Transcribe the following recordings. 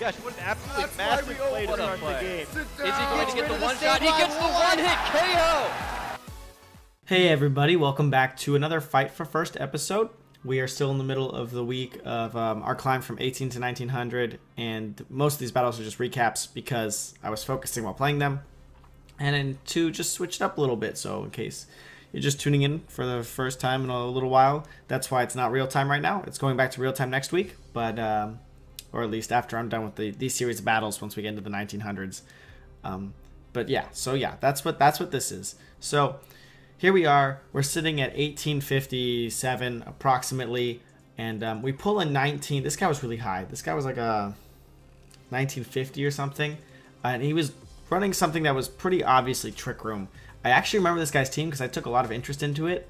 gosh, what an absolutely massive play to start the game. Is he going to get the one shot? He gets the one hit KO! Hey everybody, welcome back to another Fight for First episode. We are still in the middle of the week of our climb from 18 to 1900, and most of these battles are just recaps because I was focusing while playing them. And then to just switch it up a little bit, so in case you're just tuning in for the first time in a little while, that's why it's not real time right now. It's going back to real time next week, but or at least after I'm done with these series of battles once we get into the 1900s. But yeah, so yeah, that's what this is. So here we are. We're sitting at 1857 approximately, and we pull a 19. This guy was really high. This guy was like a 1950 or something, and he was running something that was pretty obviously Trick Room. I actually remember this guy's team because I took a lot of interest into it.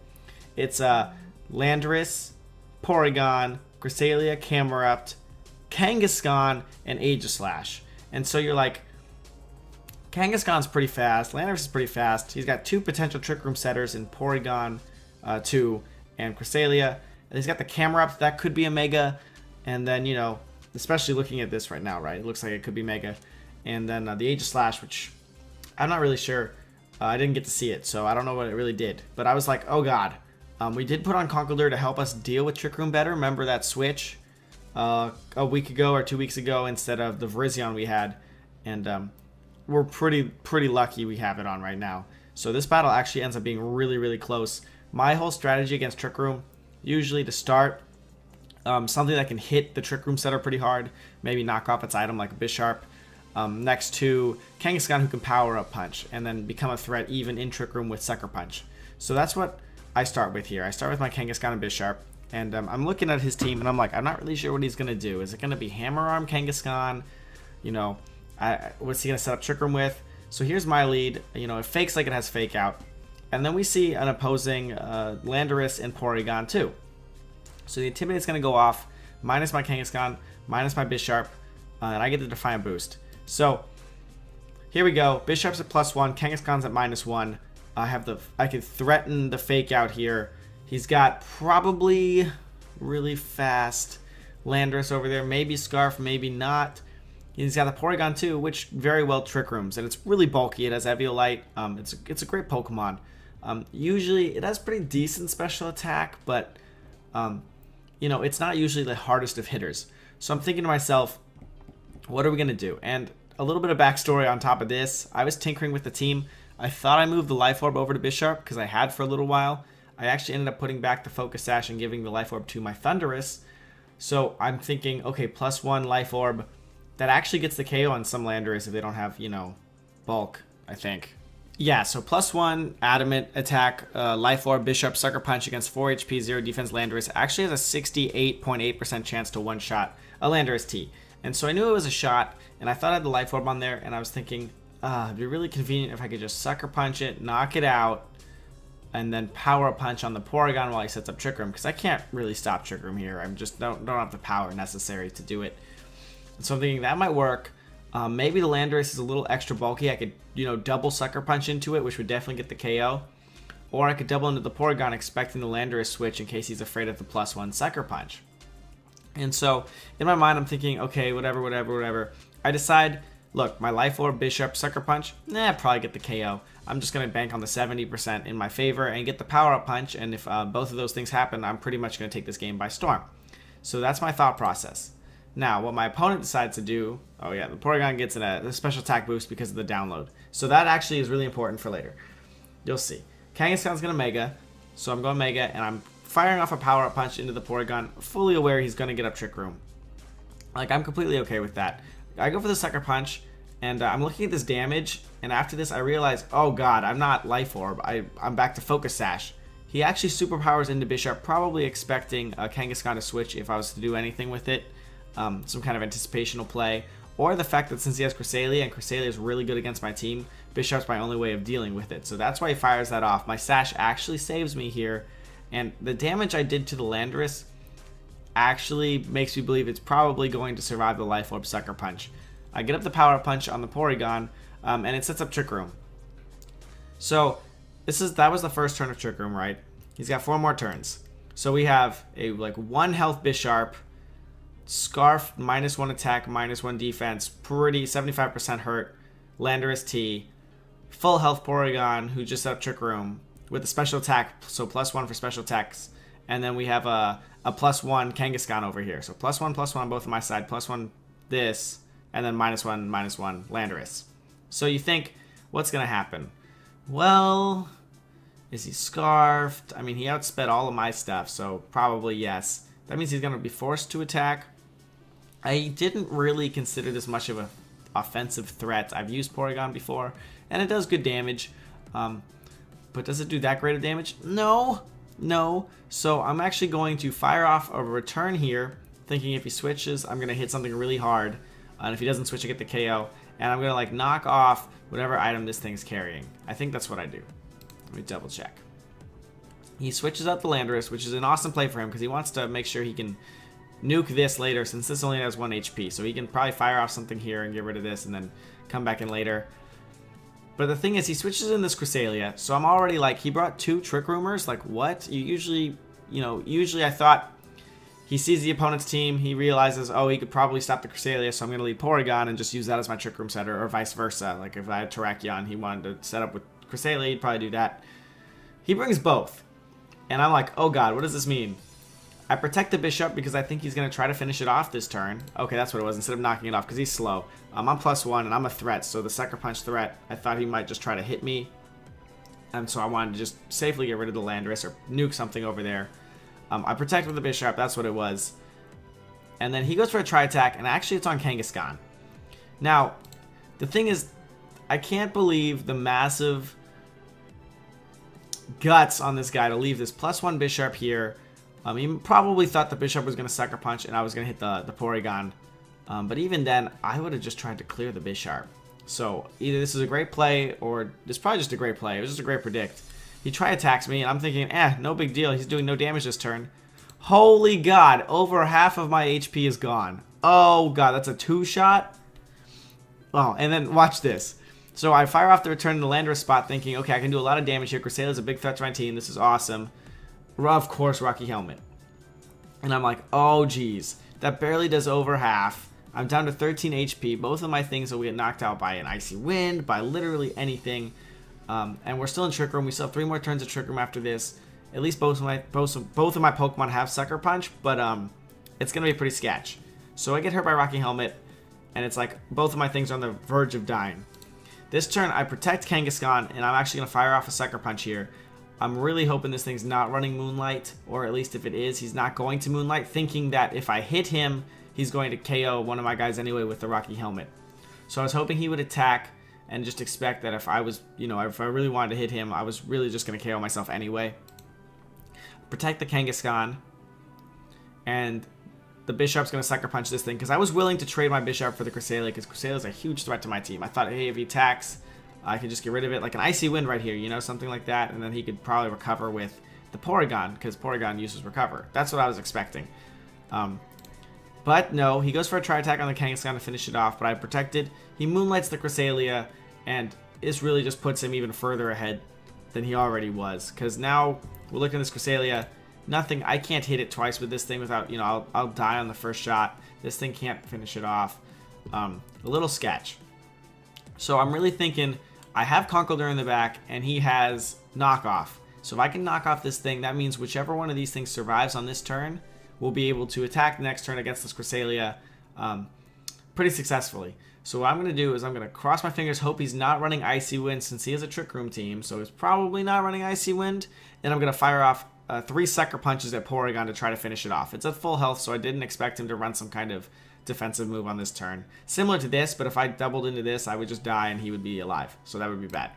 It's Landorus, Porygon, Cresselia, Camerupt, Kangaskhan, and Aegislash. And so you're like, Kangaskhan's pretty fast, Landorus is pretty fast. He's got two potential Trick Room setters in Porygon 2 and Cresselia. And he's got the Camerupt, that could be a Mega. And then, you know, especially looking at this right now, right? It looks like it could be Mega. And then the Aegislash, which I'm not really sure. I didn't get to see it, so I don't know what it really did. But I was like, oh god. We did put on Conkeldurr to help us deal with Trick Room better. Remember that switch a week ago or 2 weeks ago instead of the Virizion we had. And we're pretty lucky we have it on right now. So this battle actually ends up being really close. My whole strategy against Trick Room, usually to start, something that can hit the Trick Room setter pretty hard. Maybe knock off its item like a Bisharp. Next to Kangaskhan, who can power up punch and then become a threat even in Trick Room with Sucker Punch. So that's what I start with here. I start with my Kangaskhan and Bisharp, and I'm looking at his team and I'm like, I'm not really sure what he's gonna do. Is it gonna be Hammer Arm Kangaskhan? You know, what's he gonna set up Trick Room with? So here's my lead. You know, it fakes like it has Fake Out, and then we see an opposing Landorus and Porygon too. So the Intimidate's gonna go off, minus my Kangaskhan, minus my Bisharp, and I get the Defiant Boost. So here we go. Bisharp's at +1, Kangaskhan's at -1. I could threaten the Fake Out here. He's got probably really fast Landorus over there, maybe Scarf, maybe not. He's got the Porygon too, which very well Trick Rooms, and it's really bulky. It has Eviolite. It's a great Pokemon. Usually it has pretty decent special attack, but you know, it's not usually the hardest of hitters. So I'm thinking to myself, what are we gonna do? And a little bit of backstory on top of this. I was tinkering with the team. I thought I moved the Life Orb over to Bisharp because I had for a little while. I actually ended up putting back the Focus Sash and giving the Life Orb to my Thundurus. So I'm thinking, okay, +1 Life Orb. That actually gets the KO on some Landorus if they don't have, you know, bulk, I think. Yeah, so +1 Adamant attack, Life Orb, Bisharp, Sucker Punch against 4 HP, 0 defense Landorus actually has a 68.8% chance to one-shot a Landorus T. And so I knew it was a shot, and I thought I had the Life Orb on there, and I was thinking, it'd be really convenient if I could just Sucker Punch it, knock it out, and then Power Punch on the Porygon while he sets up Trick Room, because I can't really stop Trick Room here. I just don't have the power necessary to do it. And so I'm thinking that might work. Maybe the Landorus is a little extra bulky. I could, you know, double Sucker Punch into it, which would definitely get the KO. Or I could double into the Porygon, expecting the Landorus switch in case he's afraid of the +1 Sucker Punch. And so, in my mind, I'm thinking, okay, whatever. I decide, look, my Life Orb, Bisharp, Sucker Punch, probably get the KO. I'm just going to bank on the 70% in my favor and get the Power Up Punch, and if both of those things happen, I'm pretty much going to take this game by storm. So that's my thought process. Now, what my opponent decides to do, oh yeah, the Porygon gets a special attack boost because of the download. So that actually is really important for later. You'll see. Kangaskhan's going to Mega, so I'm going Mega, and I'm firing off a Power Up Punch into the Porygon, fully aware he's going to get up Trick Room. Like, I'm completely okay with that. I go for the Sucker Punch, and I'm looking at this damage, and after this I realize, oh god, I'm not Life Orb, I'm back to Focus Sash. He actually superpowers into Bisharp, probably expecting Kangaskhan to switch if I was to do anything with it. Some kind of anticipational play. Or the fact that since he has Cresselia, and Cresselia is really good against my team, Bisharp's my only way of dealing with it. So that's why he fires that off. My Sash actually saves me here. And the damage I did to the Landorus actually makes me believe it's probably going to survive the Life Orb Sucker Punch. I get up the Power Punch on the Porygon, and it sets up Trick Room. So that was the first turn of Trick Room, right? He's got 4 more turns. So we have a 1 health Bisharp, Scarf, -1 attack, -1 defense, pretty 75% hurt. Landorus T. Full health Porygon, who just set up Trick Room with a special attack, so +1 for special attacks. And then we have a +1 Kangaskhan over here. So +1, +1 both on my side, +1 this, and then -1, -1 Landorus. So you think, what's going to happen? Well, is he Scarfed? I mean, he outsped all of my stuff, so probably yes. That means he's going to be forced to attack. I didn't really consider this much of an offensive threat. I've used Porygon before, and it does good damage. But does it do that great of damage? No. No. So I'm actually going to fire off a return here, thinking if he switches, I'm going to hit something really hard. And if he doesn't switch, I get the KO. And I'm going to like knock off whatever item this thing's carrying. I think that's what I do. Let me double check. He switches out the Landorus, which is an awesome play for him because he wants to make sure he can nuke this later since this only has 1 HP. So he can probably fire off something here and get rid of this and then come back in later. But the thing is, he switches in this Cresselia, so I'm already like, he brought 2 Trick Roomers, like what? Usually I thought he sees the opponent's team, he realizes, oh, he could probably stop the Cresselia, so I'm going to leave Porygon and just use that as my Trick Room setter, or vice versa. Like if I had Terrakion, he wanted to set up with Cresselia, he'd probably do that. He brings both, and I'm like, oh god, what does this mean? I protect the Bishop because I think he's going to try to finish it off this turn. Okay, that's what it was, instead of knocking it off, because he's slow. I'm +1, and I'm a threat, so the Sucker Punch threat, I thought he might just try to hit me. And so I wanted to just safely get rid of the Landorus, or nuke something over there. I protect with the Bishop, that's what it was. And then he goes for a Tri-Attack, and actually it's on Kangaskhan. Now, the thing is, I can't believe the massive guts on this guy to leave this +1 Bishop here. He probably thought the Bishop was going to Sucker Punch and I was going to hit the Porygon. But even then, I would have just tried to clear the Bishop. So either this is a great play or it's probably just a great play. It was just a great predict. He Tri-Attacks me and I'm thinking, no big deal. He's doing no damage this turn. Holy god, over half of my HP is gone. Oh god, that's a 2-shot? Oh, and then watch this. So I fire off the return to the Landorus spot thinking, okay, I can do a lot of damage here. Cresselia's a big threat to my team. This is awesome. Of course, Rocky Helmet. And I'm like, oh geez, that barely does over half. I'm down to 13 HP. Both of my things will get knocked out by an Icy Wind, by literally anything. And we're still in Trick Room. We still have 3 more turns of Trick Room after this. At least both of my Pokemon have Sucker Punch, but it's gonna be pretty sketch. So I get hurt by Rocky Helmet, and it's like both of my things are on the verge of dying. This turn, I protect Kangaskhan, and I'm actually gonna fire off a Sucker Punch here. I'm really hoping this thing's not running Moonlight, or at least if it is, he's not going to Moonlight, thinking that if I hit him, he's going to KO one of my guys anyway with the Rocky Helmet. So I was hoping he would attack and just expect that if I was, if I really wanted to hit him, I was really just going to KO myself anyway. Protect the Kangaskhan, and the Bishop's going to Sucker Punch this thing, because I was willing to trade my Bishop for the Cresselia, because Cresselia is a huge threat to my team. I thought, hey, if he attacks, I could just get rid of it, like an Icy Wind right here, something like that, and then he could probably recover with the Porygon, because Porygon uses Recover. That's what I was expecting. But no, he goes for a Tri-Attack on the Kangaskhan to finish it off, but I protected. He Moonlights the Cresselia, and this really just puts him even further ahead than he already was, because now we're looking at this Cresselia. Nothing, I can't hit it twice with this thing without, I'll die on the first shot. This thing can't finish it off. A little sketch. So I'm really thinking, I have Conkeldurr in the back, and he has Knockoff. So if I can knock off this thing, that means whichever one of these things survives on this turn will be able to attack the next turn against this Cresselia pretty successfully. So what I'm going to do is I'm going to cross my fingers, hope he's not running Icy Wind since he has a Trick Room team, so he's probably not running Icy Wind. And I'm going to fire off 3 Sucker Punches at Porygon to try to finish it off. It's at full health, so I didn't expect him to run some kind of defensive move on this turn. Similar to this, but if I doubled into this, I would just die and he would be alive. So that would be bad.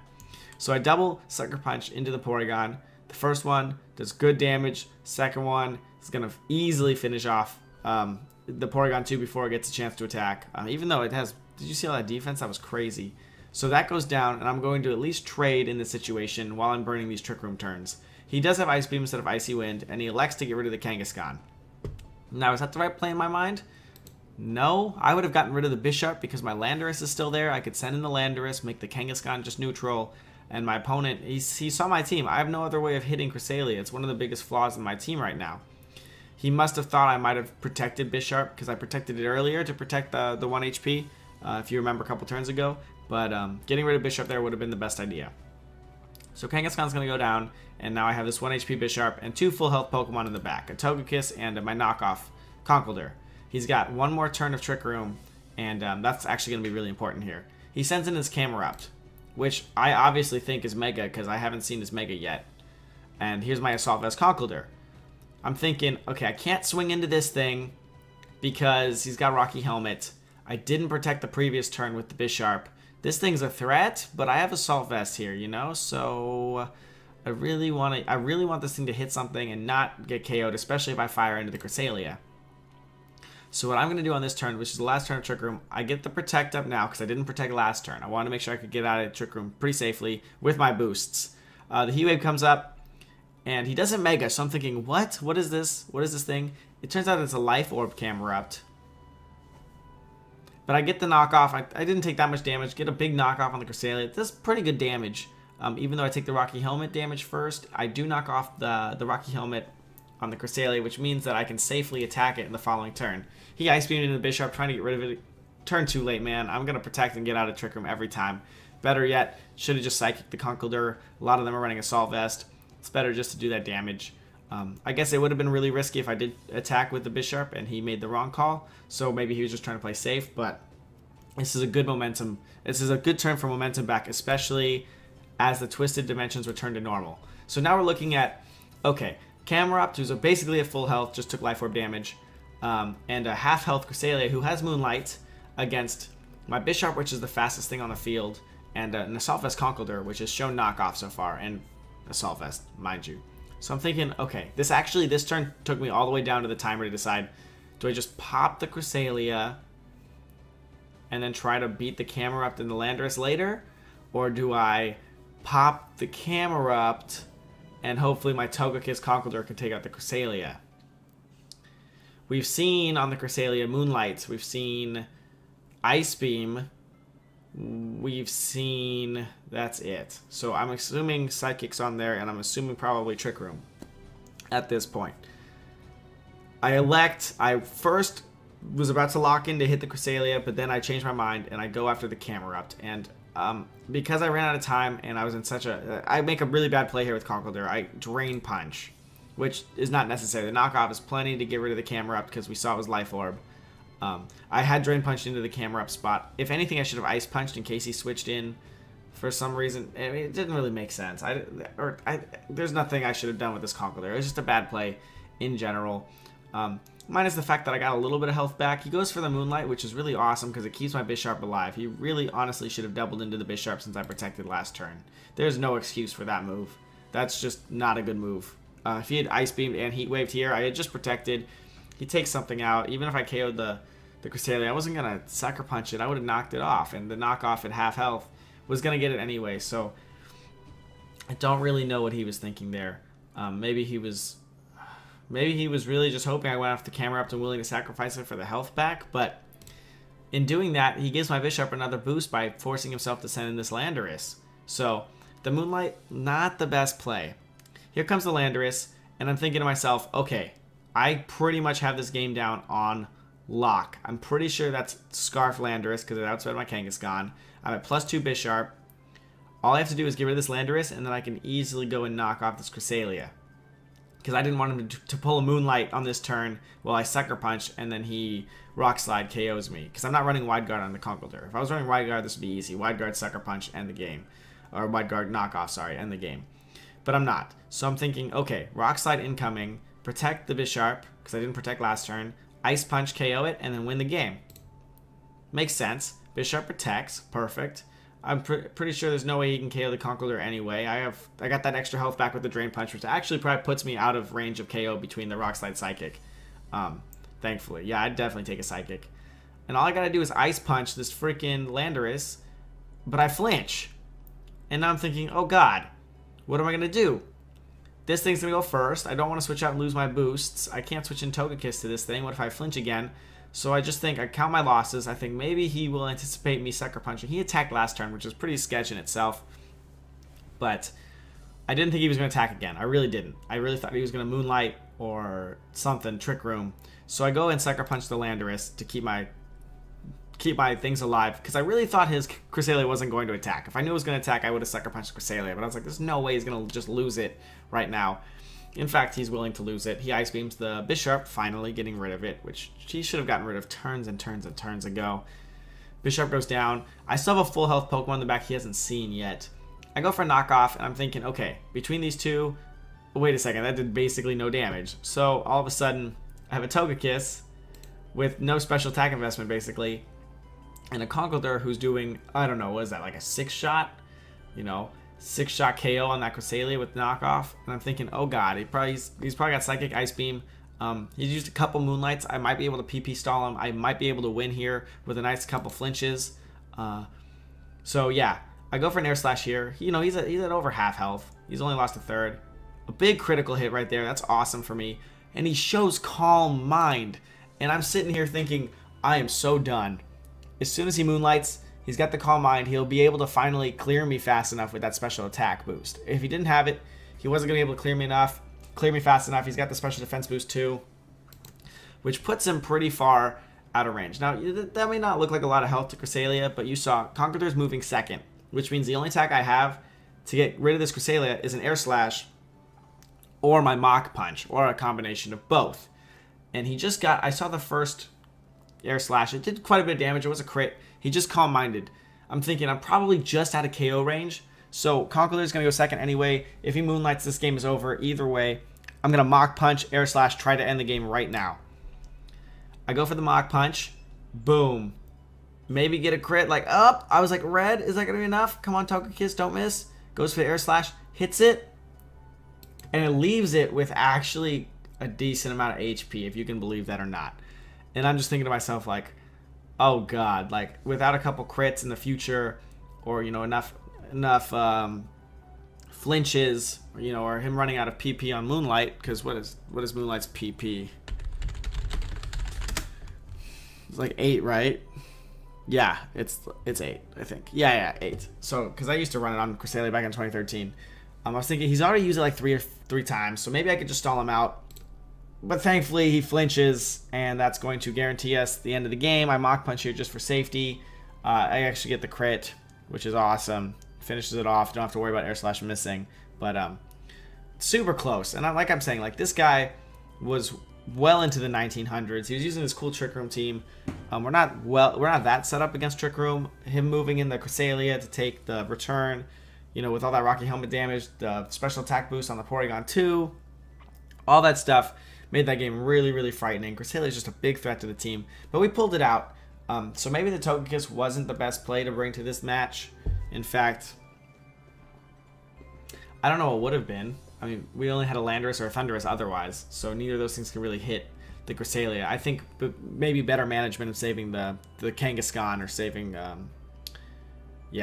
So I double Sucker Punch into the Porygon. The first one does good damage. Second one is going to easily finish off the Porygon 2 before it gets a chance to attack. Even though it has... Did you see all that defense? That was crazy. So that goes down, and I'm going to at least trade in this situation while I'm burning these Trick Room turns. He does have Ice Beam instead of Icy Wind, and he elects to get rid of the Kangaskhan. Now, is that the right play in my mind? No, I would have gotten rid of the Bishop because my Landorus is still there. I could send in the Landorus, make the Kangaskhan just neutral, and my opponent, he saw my team. I have no other way of hitting Cresselia. It's one of the biggest flaws in my team right now. He must have thought I might have protected Bisharp because I protected it earlier to protect the 1 HP, if you remember a couple turns ago. But getting rid of Bisharp there would have been the best idea. So Kangaskhan's going to go down, and now I have this 1 HP Bisharp and 2 full health Pokemon in the back, a Togekiss and my knockoff Conkeldurr. He's got one more turn of Trick Room, and that's actually going to be really important here. He sends in his Camerupt, which I obviously think is Mega because I haven't seen his Mega yet. And here's my Assault Vest Conkeldurr. I'm thinking, okay, I can't swing into this thing because he's got Rocky Helmet. I didn't protect the previous turn with the Bisharp. This thing's a threat, but I have Assault Vest here, you know? So I really want this thing to hit something and not get KO'd, especially if I fire into the Cresselia. So what I'm going to do on this turn, which is the last turn of Trick Room, I get the Protect up now because I didn't protect last turn. I wanted to make sure I could get out of Trick Room pretty safely with my boosts. The Heat Wave comes up, and he doesn't Mega, so I'm thinking, what? What is this? What is this thing? It turns out it's a Life Orb Camerupt. But I get the knockoff. I didn't take that much damage. Get a big knockoff on the Cresselia. This is pretty good damage. Even though I take the Rocky Helmet damage first, I do knock off the Rocky Helmet on the Cresselia, which means that I can safely attack it in the following turn. He Ice Beamed into the Bisharp, trying to get rid of it. Turn too late, man. I'm going to protect and get out of Trick Room every time. Better yet, should have just Psychic the Conkeldurr. A lot of them are running Assault Vest. It's better just to do that damage. I guess it would have been really risky if I did attack with the Bisharp and he made the wrong call. So maybe he was just trying to play safe, but this is a good momentum. This is a good turn for momentum back, especially as the Twisted Dimensions return to normal. So now we're looking at, okay, Camerupt, who's basically at full health, just took Life Orb damage, and a half health Cresselia, who has Moonlight, against my Bisharp, which is the fastest thing on the field, and an Assault Vest Conkeldurr, which has shown knockoff so far, and Assault Vest, mind you. So I'm thinking, okay, this turn took me all the way down to the timer to decide, do I just pop the Cresselia and then try to beat the Camerupt and the Landorus later? Or do I pop the Camerupt and hopefully my Togekiss Conkeldurr can take out the Cresselia? We've seen on the Cresselia Moonlight, we've seen Ice Beam, we've seen, that's it. So I'm assuming Psychic's on there, and I'm assuming probably Trick Room at this point. I first was about to lock in to hit the Cresselia, but then I changed my mind and I go after the Camerupt. And because I ran out of time and I was in I make a really bad play here with Conkeldurr, I Drain Punch, which is not necessary. The knockoff is plenty to get rid of the Camerupt because we saw it was Life Orb. I had Drain Punched into the Camerupt spot. If anything, I should have Ice Punched in case he switched in for some reason. I mean, it didn't really make sense. There's nothing I should have done with this Conkeldurr. It was just a bad play in general. Minus the fact that I got a little bit of health back. He goes for the Moonlight, which is really awesome because it keeps my Bisharp alive. He really honestly should have doubled into the Bisharp since I protected last turn. There's no excuse for that move. That's just not a good move. If he had Ice Beamed and Heat Waved here, I had just protected. He takes something out. Even if I KO'd the Cresselia, I wasn't going to Sucker Punch it. I would have knocked it off. And the knockoff at half health was going to get it anyway. So I don't really know what he was thinking there. Maybe he was really just hoping I went off the Camerupt and willing to sacrifice it for the health back. But in doing that, he gives my Bisharp another boost by forcing himself to send in this Landorus. So the Moonlight, not the best play. Here comes the Landorus, and I'm thinking to myself, okay, I pretty much have this game down on lock. I'm pretty sure that's Scarf Landorus because it outspread my Kangaskhan. I'm at +2 Bisharp. All I have to do is get rid of this Landorus, and then I can easily go and knock off this Cresselia. Because I didn't want him to pull a Moonlight on this turn while I Sucker Punch, and then he Rock Slide KOs me. Because I'm not running Wide Guard on the Conkeldurr. If I was running Wide Guard, this would be easy. Wide Guard, Sucker Punch, end the game. Or Wide Guard knockoff, sorry, end the game. But I'm not. So I'm thinking, okay, Rock Slide incoming, protect the Bisharp, because I didn't protect last turn, Ice Punch, KO it, and then win the game. Makes sense. Bisharp protects, perfect. I'm pretty sure there's no way he can KO the Conkeldurr anyway. I got that extra health back with the Drain Punch, which actually probably puts me out of range of KO between the Rock Slide Psychic. Thankfully. Yeah, I'd definitely take a Psychic. And all I gotta do is Ice Punch this freaking Landorus, but I flinch. And now I'm thinking, oh god, what am I gonna do? This thing's gonna go first. I don't want to switch out and lose my boosts. I can't switch in Togekiss to this thing. What if I flinch again? So I just think I count my losses. I think maybe he will anticipate me Sucker Punching. He attacked last turn, which is pretty sketch in itself. But I didn't think he was going to attack again. I really didn't. I really thought he was going to Moonlight or something, Trick Room. So I go and Sucker Punch the Landorus to keep my things alive, because I really thought his Cresselia wasn't going to attack. If I knew it was going to attack, I would have Sucker Punched Cresselia, but I was like, there's no way he's going to just lose it right now. In fact, he's willing to lose it. He Ice Beams the Bisharp, finally getting rid of it, which he should have gotten rid of turns and turns and turns ago. Bisharp goes down. I still have a full health Pokemon in the back he hasn't seen yet. I go for a knockoff, and I'm thinking, okay, between these two, wait a second, that did basically no damage. So all of a sudden, I have a Togekiss with no special attack investment, basically, and a Conkeldurr who's doing, I don't know, what is that, like a 6-shot? You know, 6-shot KO on that Cresselia with knockoff. And I'm thinking, oh god, he's probably got Psychic Ice Beam. He's used a couple Moonlights. I might be able to PP stall him. I might be able to win here with a nice couple flinches. So yeah, I go for an Air Slash here. You know, he's at over half health. He's only lost a third. A big critical hit right there. That's awesome for me. And he shows Calm Mind. And I'm sitting here thinking, I am so done. As soon as he Moonlights, he's got the Calm Mind. He'll be able to finally clear me fast enough with that special attack boost. If he didn't have it, he wasn't going to be able to clear me fast enough. He's got the special defense boost too, which puts him pretty far out of range. Now, that may not look like a lot of health to Cresselia, but you saw Conkeldurr's moving second, which means the only attack I have to get rid of this Cresselia is an Air Slash or my Mach Punch, or a combination of both. And he just got, I saw the first Air Slash. It did quite a bit of damage. It was a crit. He just Calm Minded. I'm thinking I'm probably just out of KO range. So Conkeldurr's going to go second anyway. If he Moonlights, this game is over. Either way, I'm going to Mach Punch, Air Slash, try to end the game right now. I go for the Mach Punch. Boom. Maybe get a crit. Like, up. I was like, red. Is that going to be enough? Come on, Togekiss. Don't miss. Goes for the Air Slash. Hits it. And it leaves it with actually a decent amount of HP, if you can believe that or not. And I'm just thinking to myself, like, oh god, like, without a couple crits in the future, or, you know, enough flinches, or, you know, or him running out of PP on Moonlight, because what is Moonlight's PP? It's like 8, right? Yeah, it's 8, I think. Yeah, 8. So, because I used to run it on Cresselia back in 2013. I was thinking he's already used it like three times, so maybe I could just stall him out. But thankfully, he flinches, and that's going to guarantee us the end of the game. I Mach Punch here just for safety. I actually get the crit, which is awesome. Finishes it off. Don't have to worry about Air Slash missing. But super close. And like I'm saying, like, this guy was well into the 1900s. He was using this cool Trick Room team. We're not that set up against Trick Room. Him moving in the Cresselia to take the return, you know, with all that Rocky Helmet damage, the special attack boost on the Porygon 2, all that stuff made that game really, really frightening. Cresselia is just a big threat to the team, but we pulled it out. So maybe the Togekiss wasn't the best play to bring to this match. In fact, I don't know what would have been. I mean, we only had a Landorus or a Thundurus otherwise, so neither of those things can really hit the Cresselia. I think maybe better management of saving the Kangaskhan, or saving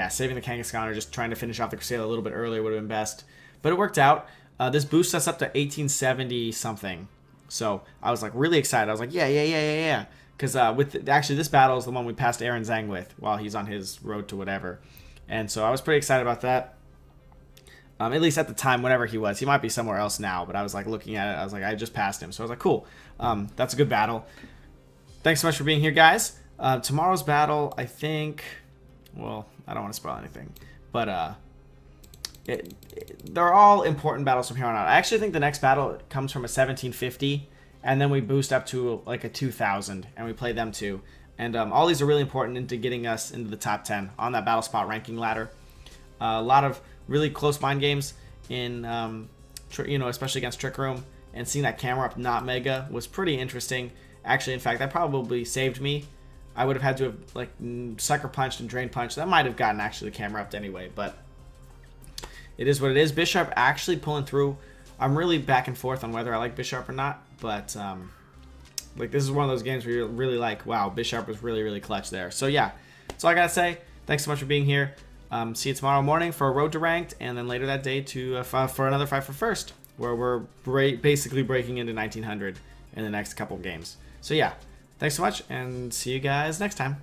saving the Kangaskhan, or just trying to finish off the Cresselia a little bit earlier would have been best. But it worked out. This boosts us up to 1870 something. So I was like really excited. I was like, yeah. Because actually this battle is the one we passed Aaron Zhang with while he's on his road to whatever. And so I was pretty excited about that. At least at the time, whenever he was. He might be somewhere else now, but I was like looking at it. I was like, I just passed him. So I was like, cool. That's a good battle. Thanks so much for being here, guys. Tomorrow's battle, I think, well, I don't want to spoil anything, but they're all important battles from here on out. I actually think the next battle comes from a 1750, and then we boost up to like a 2000, and we play them too. And all these are really important into getting us into the top 10 on that battle spot ranking ladder. A lot of really close mind games in, you know, especially against Trick Room, and seeing that camera up not mega was pretty interesting. Actually, in fact, that probably saved me. I would have had to have like sucker punched and drain punched. That might have gotten actually the camera up anyway, but it is what it is. Bisharp actually pulling through. I'm really back and forth on whether I like Bisharp or not, but like, this is one of those games where you're really like, wow, Bisharp was really, really clutch there. So yeah, that's all I gotta say. Thanks so much for being here. See you tomorrow morning for a road to ranked, and then later that day to for another fight for first, where we're basically breaking into 1900 in the next couple games. So yeah, thanks so much, and see you guys next time.